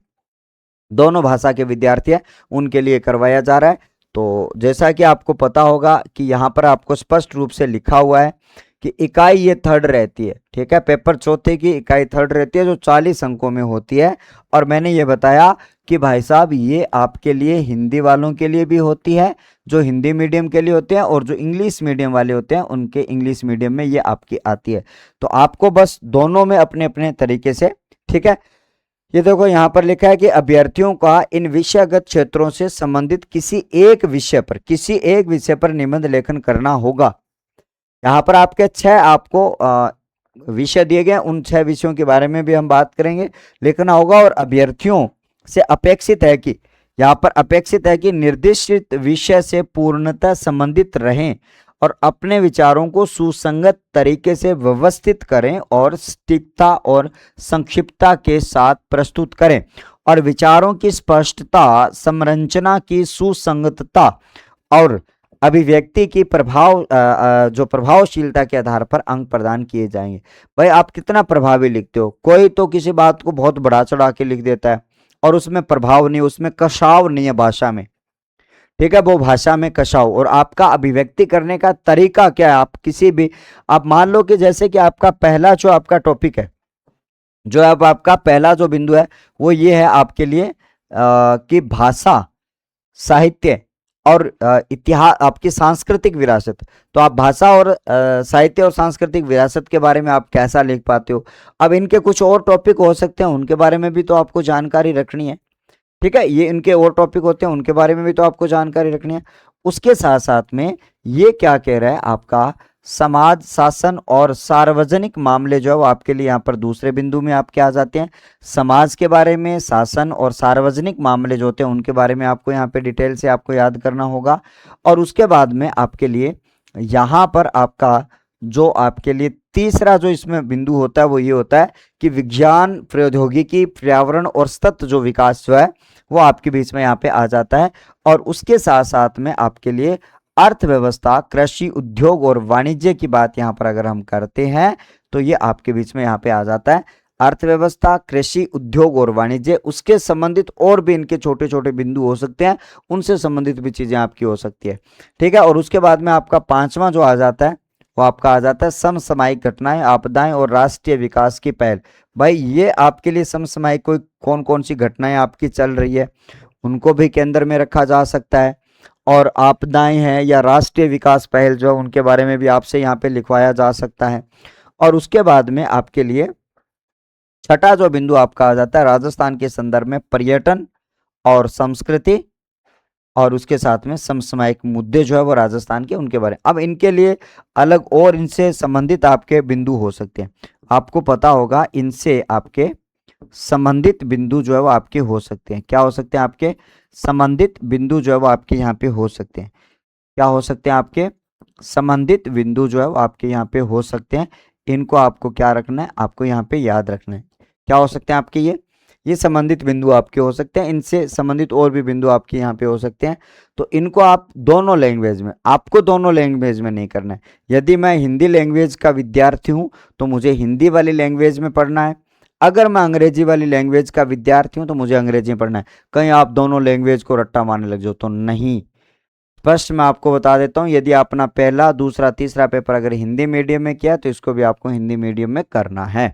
दोनों भाषा के विद्यार्थी हैं उनके लिए करवाया जा रहा है। तो जैसा कि आपको पता होगा कि यहाँ पर आपको स्पष्ट रूप से लिखा हुआ है कि इकाई ये थर्ड रहती है, ठीक है, पेपर चौथे की इकाई थर्ड रहती है जो 40 अंकों में होती है। और मैंने ये बताया कि भाई साहब ये आपके लिए हिंदी वालों के लिए भी होती है, जो हिंदी मीडियम के लिए होते हैं, और जो इंग्लिश मीडियम वाले होते हैं उनके इंग्लिश मीडियम में ये आपकी आती है। तो आपको बस दोनों में अपने अपने तरीके से, ठीक है। ये देखो यहाँ पर लिखा है कि अभ्यर्थियों का इन विषयगत क्षेत्रों से संबंधित किसी एक विषय पर निबंध लेखन करना होगा। यहाँ पर आपके 6 आपको विषय दिए गए, उन 6 विषयों के बारे में भी हम बात करेंगे, लिखना होगा। और अभ्यर्थियों से अपेक्षित है कि, यहाँ पर अपेक्षित है कि निर्दिष्ट विषय से पूर्णतः संबंधित रहें और अपने विचारों को सुसंगत तरीके से व्यवस्थित करें और सटीकता और संक्षिप्तता के साथ प्रस्तुत करें, और विचारों की स्पष्टता, संरचना की सुसंगतता और अभिव्यक्ति की जो प्रभावशीलता के आधार पर अंक प्रदान किए जाएंगे। भाई आप कितना प्रभावी लिखते हो? कोई तो किसी बात को बहुत बढ़ा चढ़ा के लिख देता है और उसमें प्रभाव नहीं, उसमें कशाव नहीं है भाषा में, ठीक है, वो भाषा में कशाव। और आपका अभिव्यक्ति करने का तरीका क्या है? आप किसी भी, आप मान लो कि जैसे कि आपका पहला जो आपका टॉपिक है, जो अब आपका पहला जो बिंदु है वो ये है आपके लिए कि भाषा, साहित्य और इतिहास, आपकी सांस्कृतिक विरासत। तो आप भाषा और साहित्य और सांस्कृतिक विरासत के बारे में आप कैसा लिख पाते हो? अब इनके कुछ और टॉपिक हो सकते हैं, उनके बारे में भी तो आपको जानकारी रखनी है, ठीक है, ये इनके और टॉपिक होते हैं, उनके बारे में भी तो आपको जानकारी रखनी है। उसके साथ साथ में ये क्या कह रहा है, आपका समाज, शासन और सार्वजनिक मामले जो है वो आपके लिए यहाँ पर दूसरे बिंदु में आपके आ जाते हैं। समाज के बारे में, शासन और सार्वजनिक मामले जो होते हैं उनके बारे में आपको यहाँ पे डिटेल से आपको याद करना होगा। और उसके बाद में आपके लिए यहाँ पर आपका जो आपके लिए तीसरा जो इसमें बिंदु होता है वो ये होता है कि विज्ञान, प्रौद्योगिकी, पर्यावरण और सतत जो विकास जो है वो आपके बीच में यहाँ पे आ जाता है। और उसके साथ साथ में आपके लिए अर्थव्यवस्था, कृषि, उद्योग और वाणिज्य की बात यहाँ पर अगर हम करते हैं तो ये आपके बीच में यहाँ पे आ जाता है। अर्थव्यवस्था, कृषि, उद्योग और वाणिज्य, उसके संबंधित और भी इनके छोटे छोटे बिंदु हो सकते हैं, उनसे संबंधित भी चीजें आपकी हो सकती है, ठीक है। और उसके बाद में आपका पांचवा जो आ जाता है वो आपका आ जाता है समसामयिक घटनाएं, आपदाएं और राष्ट्रीय विकास की पहल। भाई ये आपके लिए समसामयिक कोई कौन कौन सी घटनाएं आपकी चल रही है उनको भी केंद्र में रखा जा सकता है, और आपदाएं हैं या राष्ट्रीय विकास पहल जो उनके बारे में भी आपसे यहाँ पे लिखवाया जा सकता है। और उसके बाद में आपके लिए छठा जो बिंदु आपका आ जाता है राजस्थान के संदर्भ में पर्यटन और संस्कृति, और उसके साथ में समसामयिक मुद्दे जो है वो राजस्थान के उनके बारे में। अब इनके लिए अलग और इनसे संबंधित आपके बिंदु हो सकते हैं, आपको पता होगा इनसे आपके संबंधित बिंदु जो है वो आपके हो सकते हैं। क्या हो सकते हैं? आपके संबंधित बिंदु जो है वो आपके यहाँ पे हो सकते हैं। क्या हो सकते हैं? आपके संबंधित बिंदु जो है वो आपके यहाँ पे हो सकते हैं। इनको आपको क्या रखना है? आपको यहाँ पे याद रखना है। क्या हो सकते हैं आपके? ये संबंधित बिंदु आपके हो सकते हैं। इनसे संबंधित और भी बिंदु आपके यहाँ पे हो सकते हैं। तो इनको आप दोनों लैंग्वेज में, आपको दोनों लैंग्वेज में नहीं करना है। यदि मैं हिंदी लैंग्वेज का विद्यार्थी हूँ तो मुझे हिंदी वाली लैंग्वेज में पढ़ना है। अगर मैं अंग्रेजी वाली लैंग्वेज का विद्यार्थी हूँ तो मुझे अंग्रेजी में पढ़ना है। कहीं आप दोनों लैंग्वेज को रट्टा मारने लग जाओ तो नहीं। स्पष्ट मैं आपको बता देता हूँ, यदि अपना पहला, दूसरा, तीसरा पेपर अगर हिंदी मीडियम में किया तो इसको भी आपको हिंदी मीडियम में करना है।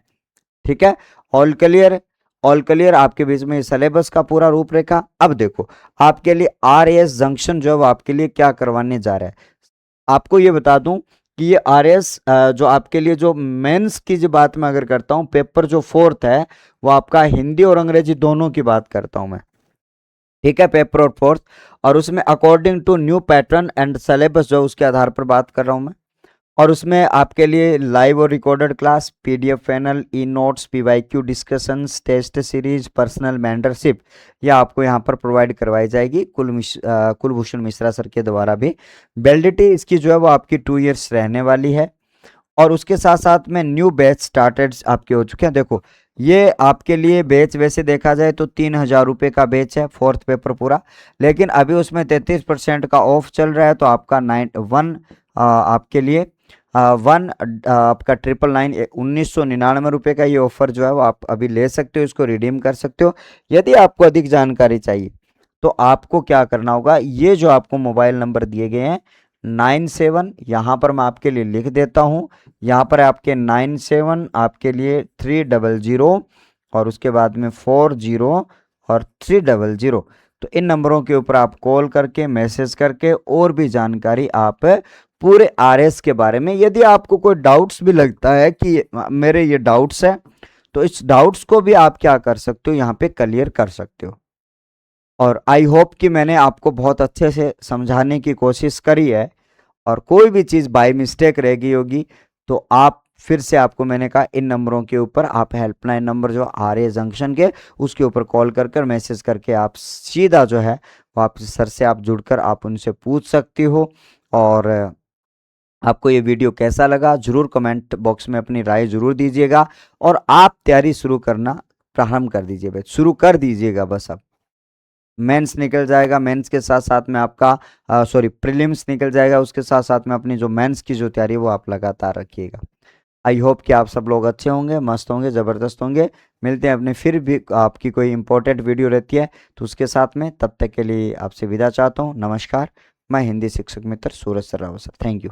ठीक है, ऑल क्लियर? All clear? आपके बीच में सिलेबस का पूरा रूपरेखा। अब देखो आपके लिए RAS जंक्शन जो है वो आपके लिए क्या करवाने जा रहा है। आपको ये बता दूं कि ये RAS जो आपके लिए जो मेंस की जो बात मैं अगर करता हूं, पेपर जो 4th है वो आपका हिंदी और अंग्रेजी दोनों की बात करता हूं मैं। ठीक है, पेपर और 4th, और उसमें according to new pattern and syllabus जो उसके आधार पर बात कर रहा हूं मैं। और उसमें आपके लिए लाइव और recorded class, PDF panel, e notes, PYQ discussions, test series, personal mentorship, यह आपको यहाँ पर प्रोवाइड करवाई जाएगी कुलभूषण मिश्रा सर के द्वारा भी। वैलिडिटी इसकी जो है वो आपकी 2 इयर्स रहने वाली है। और उसके साथ साथ में न्यू बैच स्टार्टेड आपके हो चुके हैं। देखो ये आपके लिए बैच वैसे देखा जाए तो 3,000 रुपये का बैच है, 4th पेपर पूरा, लेकिन अभी उसमें 33% का ऑफ चल रहा है। तो आपका 91 आपके लिए आपका 999 1999 रुपये का ये ऑफर जो है वो आप अभी ले सकते हो, इसको रिडीम कर सकते हो। यदि आपको अधिक जानकारी चाहिए तो आपको क्या करना होगा, ये जो आपको मोबाइल नंबर दिए गए हैं 97, यहाँ पर मैं आपके लिए लिख देता हूँ, यहाँ पर आपके 97 आपके लिए 300 और उसके बाद में 40 और 300। तो इन नंबरों के ऊपर आप कॉल करके, मैसेज करके और भी जानकारी आप पूरे RS के बारे में, यदि आपको कोई डाउट्स भी लगता है कि मेरे ये डाउट्स है, तो इस डाउट्स को भी आप क्या कर सकते हो, यहाँ पे क्लियर कर सकते हो। और आई होप कि मैंने आपको बहुत अच्छे से समझाने की कोशिश करी है। और कोई भी चीज़ बाय मिस्टेक रह गई होगी तो आप फिर से, आपको मैंने कहा इन नंबरों के ऊपर आप हेल्पलाइन नंबर जो RA जंक्शन के, उसके ऊपर कॉल कर मैसेज करके आप सीधा जो है वो आप सर से आप जुड़कर आप उनसे पूछ सकती हो। और आपको ये वीडियो कैसा लगा जरूर कमेंट बॉक्स में अपनी राय जरूर दीजिएगा। और आप तैयारी शुरू करना प्रारंभ कर दीजिए, बस शुरू कर दीजिएगा। बस अब मेंस निकल जाएगा, मेंस के साथ साथ में आपका प्रीलिम्स निकल जाएगा, उसके साथ साथ में अपनी जो मेंस की जो तैयारी है वो आप लगातार रखिएगा। आई होप कि आप सब लोग अच्छे होंगे, मस्त होंगे, ज़बरदस्त होंगे। मिलते हैं अपने, फिर भी आपकी कोई इंपॉर्टेंट वीडियो रहती है तो उसके साथ में, तब तक के लिए आपसे विदा चाहता हूँ। नमस्कार, मैं हिंदी शिक्षक मित्र Suraj sir Rawat sir. Thank you.